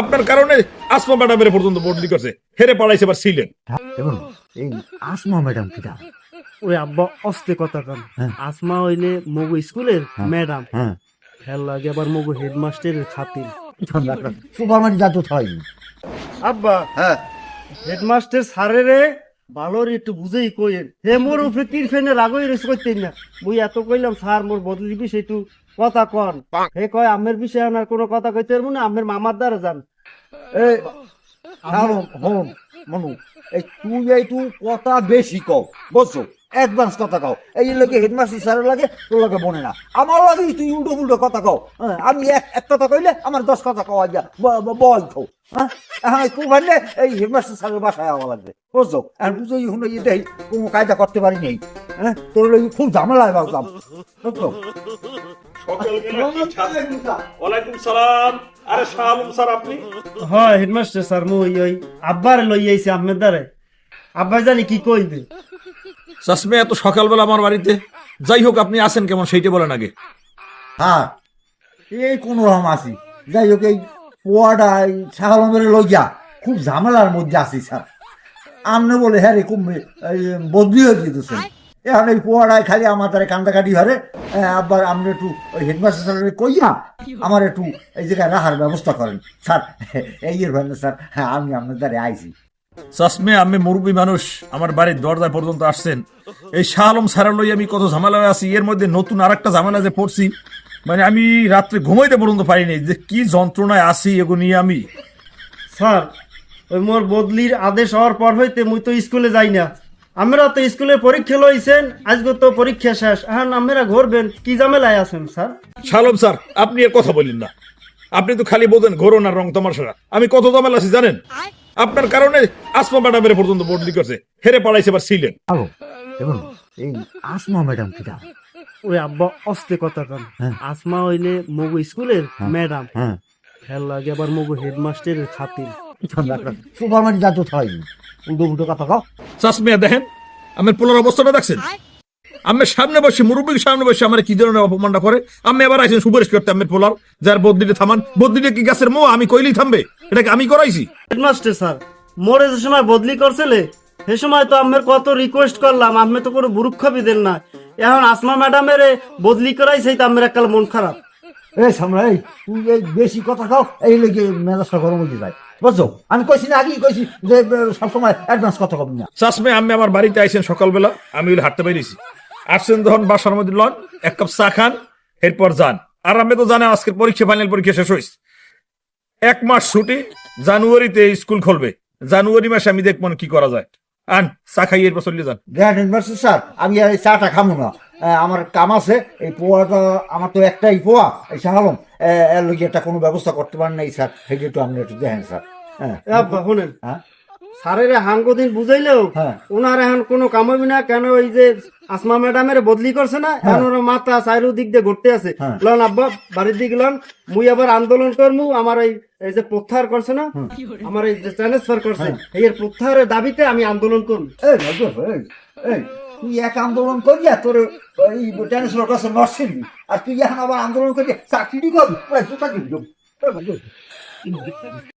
আপনার কারণে আসমা ম্যাডামের পর্যন্ত বদলি করছে, হেরে পালাইছে এবার ছিলেন। এবং এই আসমা ম্যাডাম কিটা? ওই আব্বা অস্তে কথা কন। হ্যাঁ। আসমা হইলে মগু স্কুলের ম্যাডাম, হ্যাঁ, হেল লাগে আবার মগু হেডমাস্টারের খাতির। সুপারমানি জাদু থাই। আব্বা হ্যাঁ, হেডমাস্টার স্যারেরে ভালোর একটু বুঝেই কইেন, হে মোর উপরে তীর ফেনে রাগই রেস করতেন না। মুই এত কইলাম স্যার মোর বদলি বিষয় একটু কথা কন, হে কয় আমের বিষয়ে আর কোনো কথা কইতে পারবো না, আমের মামার দ্বারা যান। এই শালম হন মনু, এই তুই একটু কথা বেশি কও, বুঝছো? অ্যাডভান্স কথা কও। এই লোকে হেডমাস্টার স্যারের লাগে, তোর লাগে বনে না। আমার লাগে তুই উল্টো উল্টো কথা কও। হ্যাঁ, আমি এক কথা কইলে আমার 10 কথা কওয়া যা বল খাও। হ্যাঁ, এখন তুই ভাবলে এই হেডমাস্টার স্যারের বাসায় আওয়া লাগবে, বুঝছো? আর বুঝোই শুনে দেই কোনো কায়দা করতে পারি নেই। হ্যাঁ, তোর লাগে খুব ঝামেলায় বাজলাম, বুঝছো? ওয়ালাইকুম সালাম। আরে শালম স্যার আপনি? হয় হেডমাস্টার স্যার, মুই ওই আব্বার লই আইছি আমের দ্বারে। আব্বা জানি কি কইবে। চাষমে এত সকালবেলা আমার বাড়িতে, যাই হোক আপনি আসেন কেমন সেইটা বলেন আগে। হ্যাঁ, এই কোন রকম আছি। যাই হোক, এই পোয়াটা ছাগলের লইয়া খুব ঝামেলার মধ্যে আছি স্যার। আমনে বলে হ্যাঁ রে খুব বদলি হয়ে যেতেছেন। এখন এই পোয়াটায় খালি আমার তারা কান্দাকাটি হারে। আবার আপনি একটু ওই হেডমাস্টার স্যারের কইয়া আমার একটু এই জায়গায় রাখার ব্যবস্থা করেন স্যার। এই এর ভাই স্যার, হ্যাঁ আমি আপনার দ্বারে আইছি। চাষমে আমি মুরব্বী মানুষ, আমার বাড়ির দরজা পর্যন্ত আসছেন। এই শাহ আলম স্যারের লই আমি কত ঝামেলায় আছি, এর মধ্যে নতুন আর একটা ঝামেলা যে পড়ছি, মানে আমি রাত্রে ঘুমাইতে পর্যন্ত পারিনি, যে কি যন্ত্রণায় আছি এগো নিয়ে আমি। স্যার ওই মোর বদলির আদেশ হওয়ার পর হইতে মুই তো স্কুলে যাই না। আমরা তো স্কুলে পরীক্ষা লইছেন, আজকে তো পরীক্ষা শেষ, এখন আমরা ঘুরবেন, কি ঝামেলায় আছেন স্যার? শালম স্যার আপনি এর কথা বলেন না, আপনি তো খালি বোঝেন ঘোরন আর রং তামাশা। আমি কত ঝামেলা আছি জানেন? আপনার কারণে আসমা ম্যাডামের পর্যন্ত বদলি করছে, হেরে পালাইছে এবার ছিলেন। হ্যালো, এবং এই আসমা ম্যাডাম কিটা? ওই আব্বা অস্তে কথা কন। হ্যাঁ। আসমা হইলে মগু স্কুলের ম্যাডাম, হ্যাঁ, হেল লাগে আবার মগু হেডমাস্টারের খাতির। সুপারমানি জাদু থাই। উল্টো উল্টো কথা কও। চাষমিয়া দেখেন আমার পোলার অবস্থাটা দেখছেন? আমি সামনে বসে, মুরব্বীর সামনে বসে আমার কি ধরনের অপমানটা করে। আমি এবার আইসেন সুপারিশ করতে আমার পোলার, যার বদলিতে থামান। বদলিতে কি গাছের মো আমি কইলেই থামবে? এটাকে আমি করাইছি? হেডমাস্টার স্যার মোরে যে সময় বদলি করছিলে সে সময় তো আমের কত রিকোয়েস্ট করলাম, আমি তো কোনো বুরুক্ষাপি দিল না। এখন আসমা ম্যাডামের বদলি করাই সেই তো আমের একাল মন খারাপ। এই সামনে, এই তুই এই বেশি কথা খাও, এই লেগে মেজাজটা গরম হয়ে যায়, বুঝছো? আমি কইছি না, আগেই কইছি যে সবসময় অ্যাডভান্স কথা কম না। চাষমে আমি আমার বাড়িতে আইসেন সকালবেলা, আমি ওই হাঁটতে বেরিয়েছি। আসছেন তখন বাসার মধ্যে লন, এক কাপ চা খান, এরপর যান। আর আমি তো জানেন আজকের পরীক্ষা, ফাইনাল পরীক্ষা শেষ হয়েছে, 1 মাস ছুটি, জানুয়ারিতে স্কুল খুলবে। জানুয়ারি মাসে আমি দেখবো কি করা যায়। আন চা খাইয়ে এরপর চলে যান। গ্র্যান্ড ইউনিভার্সিটি স্যার, আমি আর এই চাটা খাবো না। আমার কাম আছে। এই পোয়াটা আমার তো একটাই পোয়া, এই শাহালম, এর লগে একটা কোনো ব্যবস্থা করতে পারেন নাই স্যার, সেটা একটু আপনি একটু দেখেন স্যার। হ্যাঁ, আব্বা শুনেন, হ্যাঁ, স্যারের হাঙ্গদিন বুঝাইলেও হ্যাঁ। ওনার এখন কোনো কাম হইবে না। কেন ওই যে আসমা ম্যাডামের বদলি করছে না, এখন ওর মাথা চাইরু দিক দিয়ে ঘুরতে আছে। হ্যাঁ। লন আব্বা বাড়ির দিকে লন, মুই আবার আন্দোলন করমু। আমার এই যে প্রত্যাহার করছে না, আমার এই যে ট্রান্সফার করছে, এই প্রত্যাহারের দাবিতে আমি আন্দোলন করবো। এই ভাগ্য, এই তুই এক আন্দোলন করিয়া তোর এই ট্রান্সফার করছে নরসিং, আর তুই এখন আবার আন্দোলন করিয়া চাকরি করবি।